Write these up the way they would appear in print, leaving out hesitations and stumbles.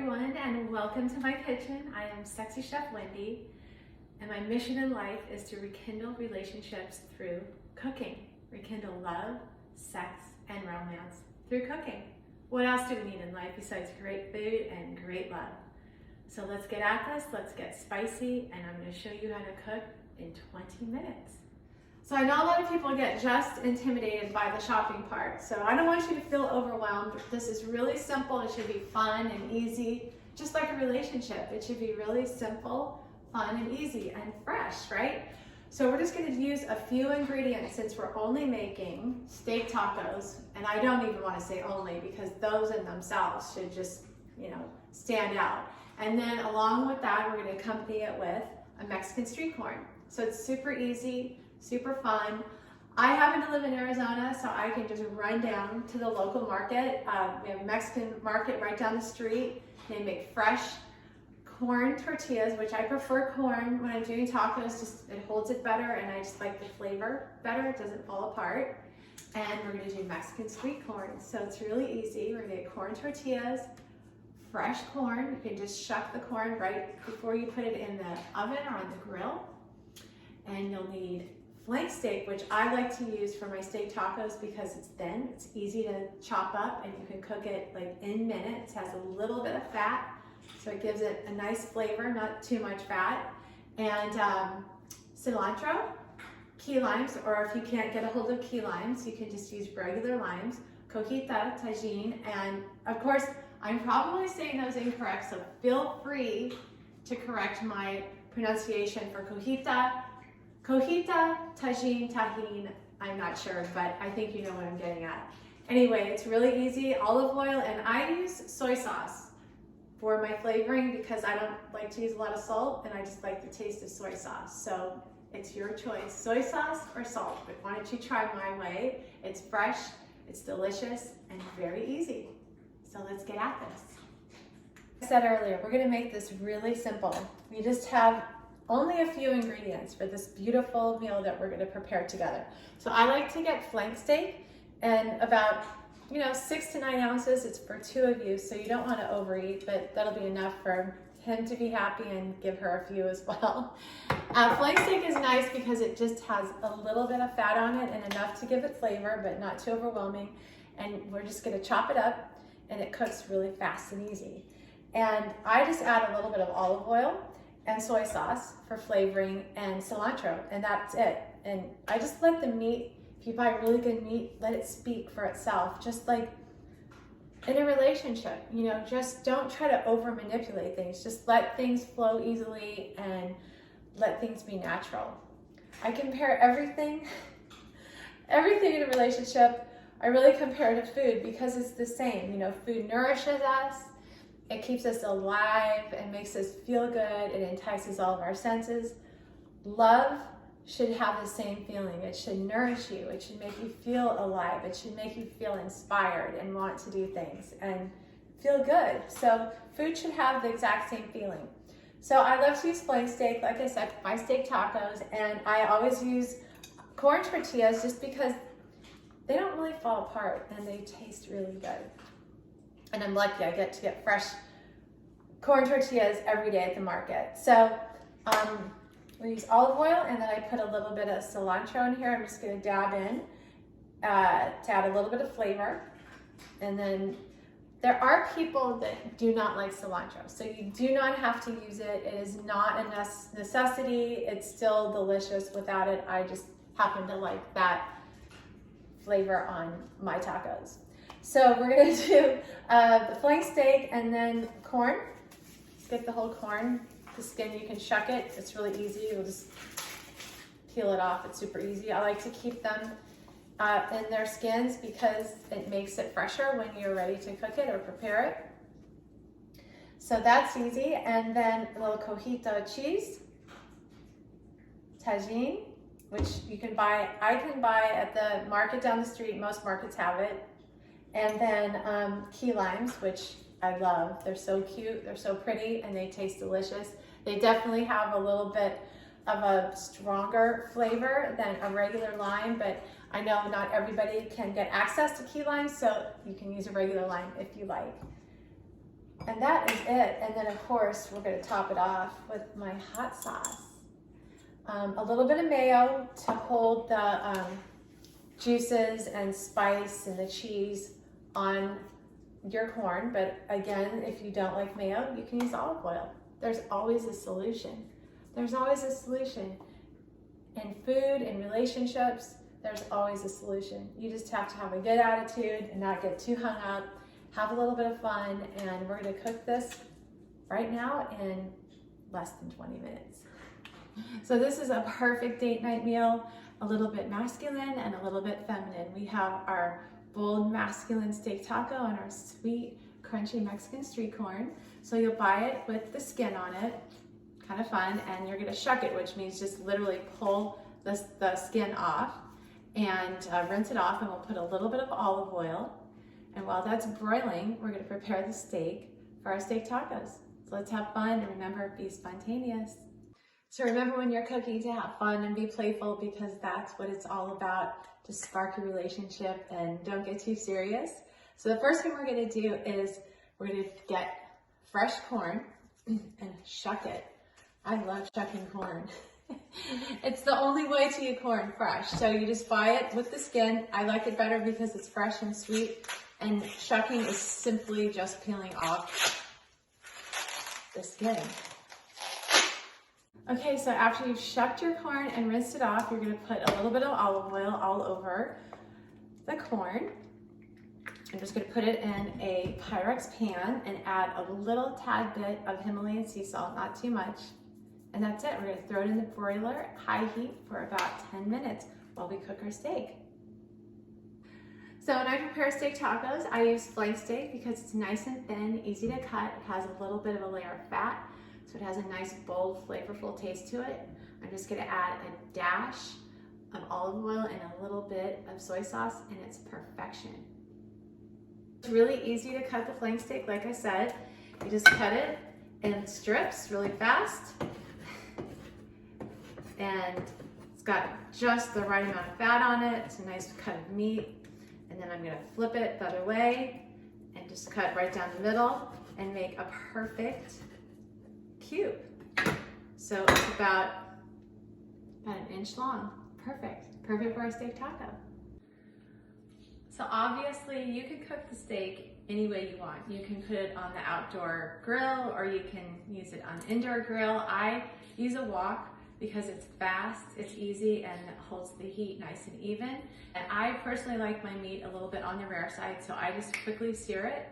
everyone, and welcome to my kitchen. I am Sexy Chef Wendy, and my mission in life is to rekindle relationships through cooking. Rekindle love, sex, and romance through cooking. What else do we need in life besides great food and great love? So let's get at this, let's get spicy, and I'm going to show you how to cook in 20 minutes. So I know a lot of people get just intimidated by the shopping part, so I don't want you to feel overwhelmed. This is really simple. It should be fun and easy, just like a relationship. It should be really simple, fun, and easy, and fresh, right? So we're just going to use a few ingredients since we're only making steak tacos, and I don't even want to say only because those in themselves should just, stand out. And then along with that, we're going to accompany it with a Mexican street corn. So it's super easy, super fun. I happen to live in Arizona, so I can just run down to the local market. We have a Mexican market right down the street. They make fresh corn tortillas, which I prefer corn when I'm doing tacos. Just it holds it better, and I just like the flavor better. It doesn't fall apart. And we're gonna do Mexican sweet corn. So it's really easy. We're gonna get corn tortillas, fresh corn. You can just shuck the corn right before you put it in the oven or on the grill. And you'll need flank steak, which I like to use for my steak tacos because it's thin, it's easy to chop up, and you can cook it like in minutes. It has a little bit of fat, so it gives it a nice flavor, not too much fat. And cilantro, key limes, or if you can't get a hold of key limes, you can just use regular limes, cojita, tajin, and of course, I'm probably saying those incorrect, so feel free to correct my pronunciation for cojita, tajin, tahine, I'm not sure, but I think you know what I'm getting at. Anyway, it's really easy, olive oil, and I use soy sauce for my flavoring because I don't like to use a lot of salt, and I just like the taste of soy sauce. So it's your choice, soy sauce or salt, but why don't you try my way? It's fresh, it's delicious, and very easy. So let's get at this. I said earlier, we're gonna make this really simple. We just have only a few ingredients for this beautiful meal that we're going to prepare together. So I like to get flank steak, and about 6 to 9 ounces. It's for 2 of you, so you don't want to overeat, but that'll be enough for him to be happy and give her a few as well. Flank steak is nice because it just has a little bit of fat on it and enough to give it flavor, but not too overwhelming. And we're just going to chop it up, and it cooks really fast and easy. And I just add a little bit of olive oil and soy sauce for flavoring, and cilantro, and that's it. And I just let the meat, if you buy really good meat, let it speak for itself, just like in a relationship. Just don't try to over manipulate things. Just let things flow easily and let things be natural. I compare everything in a relationship, I really compare to food because it's the same. Food nourishes us. It keeps us alive and makes us feel good. It entices all of our senses. Love should have the same feeling. It should nourish you. It should make you feel alive. It should make you feel inspired and want to do things and feel good. So food should have the exact same feeling. So I love to use flank steak, like I said, my steak tacos, and I always use corn tortillas just because they don't really fall apart and they taste really good. And I'm lucky I get to get fresh corn tortillas every day at the market. So we use olive oil, and then I put a little bit of cilantro in here. I'm just going to dab in to add a little bit of flavor. And then there are people that do not like cilantro, so you do not have to use it. It is not a necessity. It's still delicious without it. I just happen to like that flavor on my tacos. So we're gonna do the flank steak and then corn. Let's get the whole corn. The skin, you can shuck it. It's really easy. You'll just peel it off. It's super easy. I like to keep them in their skins because it makes it fresher when you're ready to cook it or prepare it. So that's easy. And then a little cojita cheese, tajin, which you can buy. I can buy at the market down the street. Most markets have it. And then key limes, which I love. They're so cute, they're so pretty, and they taste delicious. They definitely have a little bit of a stronger flavor than a regular lime, but I know not everybody can get access to key limes, so you can use a regular lime if you like. And that is it. And then of course, we're gonna top it off with my hot sauce. A little bit of mayo to hold the juices and spice and the cheese on your corn. But again, if you don't like mayo, you can use olive oil. There's always a solution. There's always a solution. In food, in relationships, there's always a solution. You just have to have a good attitude and not get too hung up, have a little bit of fun, and we're gonna cook this right now in less than 20 minutes. So this is a perfect date night meal, a little bit masculine and a little bit feminine. We have our bold masculine steak taco and our sweet, crunchy Mexican street corn. So you'll buy it with the skin on it, kind of fun, and you're gonna shuck it, which means just literally pull the skin off and rinse it off, and we'll put a little bit of olive oil. And while that's broiling, we're gonna prepare the steak for our steak tacos. So let's have fun, and remember, be spontaneous. So remember when you're cooking to have fun and be playful, because that's what it's all about, to spark a relationship and don't get too serious. So the first thing we're gonna do is we're gonna get fresh corn and shuck it. I love shucking corn. It's the only way to eat corn fresh. So you just buy it with the skin. I like it better because it's fresh and sweet, and shucking is simply just peeling off the skin. Okay, so after you've shucked your corn and rinsed it off, you're gonna put a little bit of olive oil all over the corn. I'm just gonna put it in a Pyrex pan and add a little tad bit of Himalayan sea salt, not too much. And that's it. We're gonna throw it in the broiler at high heat for about 10 minutes while we cook our steak. So when I prepare steak tacos, I use flank steak because it's nice and thin, easy to cut. It has a little bit of a layer of fat, so it has a nice, bold, flavorful taste to it. I'm just gonna add a dash of olive oil and a little bit of soy sauce, and it's perfection. It's really easy to cut the flank steak, like I said. You just cut it in strips really fast. And it's got just the right amount of fat on it. It's a nice cut of meat. And then I'm gonna flip it the other way and just cut right down the middle and make a perfect cube. So it's about an inch long. Perfect, perfect for a steak taco. So obviously you can cook the steak any way you want. You can put it on the outdoor grill, or you can use it on an indoor grill. I use a wok because it's fast, it's easy, and it holds the heat nice and even. And I personally like my meat a little bit on the rare side, so I just quickly sear it.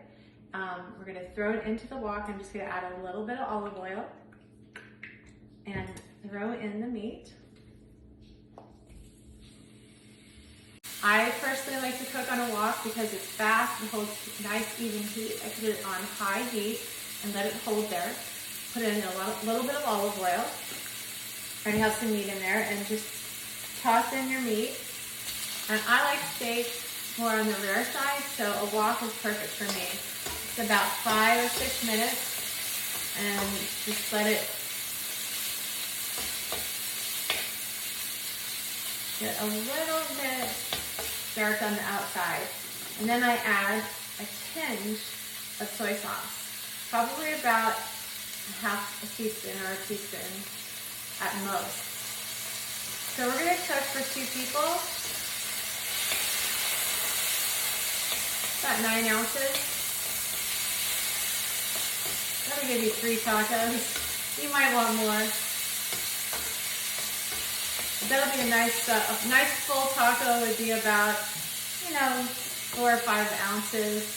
We're gonna throw it into the wok. I'm just gonna add a little bit of olive oil and throw in the meat. I personally like to cook on a wok because it's fast and holds nice even heat. I put it on high heat and let it hold there. Put in a little bit of olive oil. Already have some meat in there, and just toss in your meat. And I like steak more on the rare side, so a wok is perfect for me. It's about 5 or 6 minutes, and just let it get a little bit dark on the outside. And then I add a tinge of soy sauce, probably about half a teaspoon or a teaspoon at most. So we're gonna cook for 2 people, about 9 ounces. That'll give you 3 tacos. You might want more. That'll be a nice full taco would be about, 4 or 5 ounces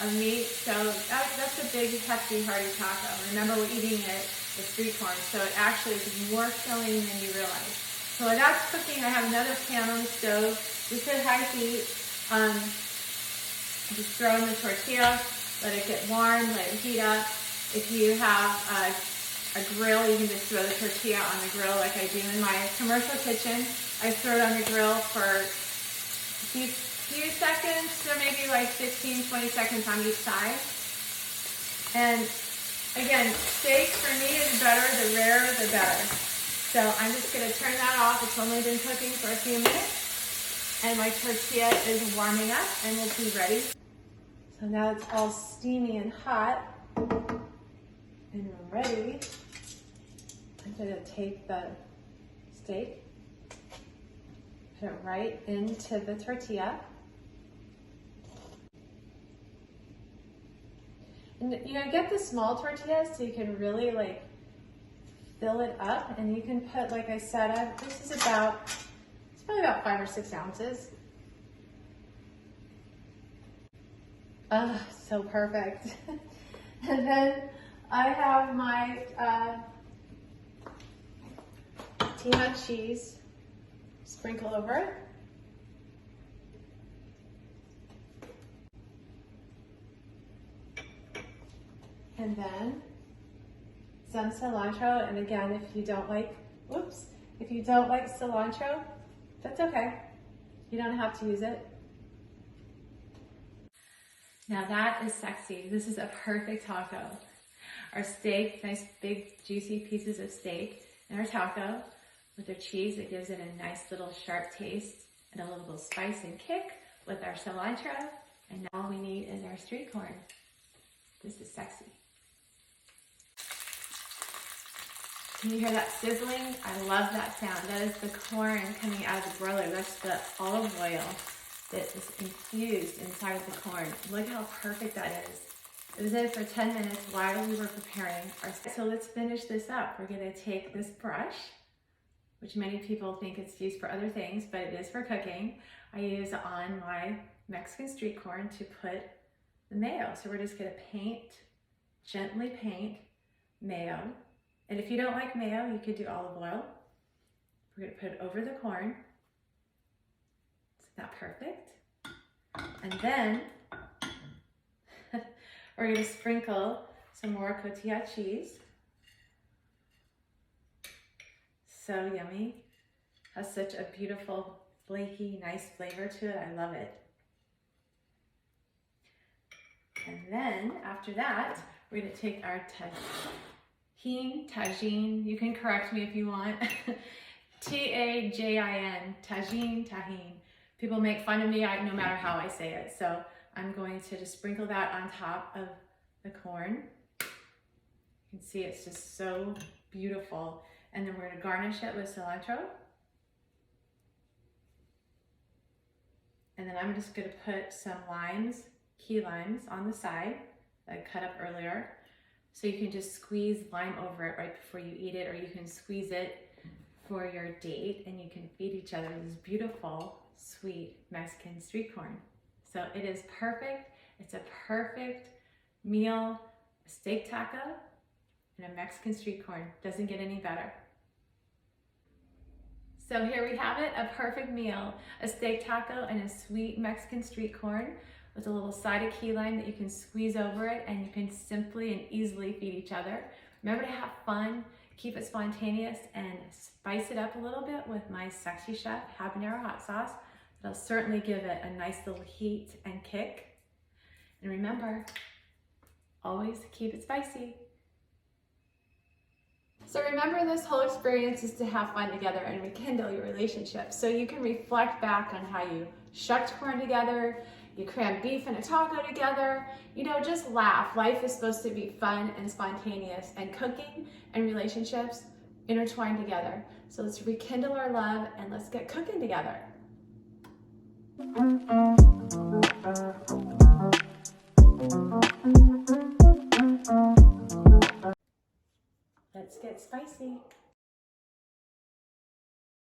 of meat. So that's a big, hefty, hearty taco. Remember, we're eating it with street corn, so it actually is more filling than you realize. So while that's cooking, I have another pan on the stove, just at high heat. Just throw in the tortilla, let it get warm, let it heat up. If you have a grill, you can just throw the tortilla on the grill like I do in my commercial kitchen. I throw it on the grill for a few seconds, or maybe like 15, 20 seconds on each side. And again, steak for me is better, the rarer the better. So I'm just gonna turn that off. It's only been cooking for a few minutes, and my tortilla is warming up and will be ready. So So now it's all steamy and hot and ready. I'm gonna take the steak, put it right into the tortilla. And get the small tortillas so you can really like fill it up, and you can put, like I said, this is it's probably about 5 or 6 ounces. Oh, so perfect. And then I have my peanut cheese, sprinkle over it. And then some cilantro, and again, if you don't like cilantro, that's okay. You don't have to use it. Now that is sexy. This is a perfect taco. Our steak, nice big juicy pieces of steak, and our taco with our cheese, it gives it a nice little sharp taste and a little bit of spice and kick with our cilantro. And now all we need is our street corn. This is sexy. Can you hear that sizzling? I love that sound. That is the corn coming out of the broiler. That's the olive oil that is infused inside of the corn. Look how perfect that is. It was in for 10 minutes while we were preparing our steak. So let's finish this up. We're gonna take this brush, which many people think it's used for other things, but it is for cooking. I use on my Mexican street corn to put the mayo. So we're just gonna gently paint mayo. And if you don't like mayo, you could do olive oil. We're gonna put it over the corn. Isn't that perfect? And then we're gonna sprinkle some more cotija cheese. So yummy. Has such a beautiful, flaky, nice flavor to it. I love it. And then after that, we're gonna take our tagine, you can correct me if you want. T-A-J-I-N, tagine. People make fun of me no matter how I say it. So I'm going to just sprinkle that on top of the corn. You can see it's just so beautiful. And then we're gonna garnish it with cilantro. And then I'm just gonna put some key limes on the side that I cut up earlier. So you can just squeeze lime over it right before you eat it, or you can squeeze it for your date and you can feed each other this beautiful, sweet Mexican street corn. So it is perfect. It's a perfect meal, a steak taco and a Mexican street corn. Doesn't get any better. So here we have it, a perfect meal, a steak taco and a sweet Mexican street corn with a little side of key lime that you can squeeze over it, and you can simply and easily feed each other. Remember to have fun, keep it spontaneous, and spice it up a little bit with my Sexy Chef habanero hot sauce. That'll certainly give it a nice little heat and kick. And remember, always keep it spicy. So remember, this whole experience is to have fun together and rekindle your relationship. So you can reflect back on how you shucked corn together, you crammed beef and a taco together, just laugh. Life is supposed to be fun and spontaneous, and cooking and relationships intertwine together. So let's rekindle our love and let's get cooking together. Let's get spicy.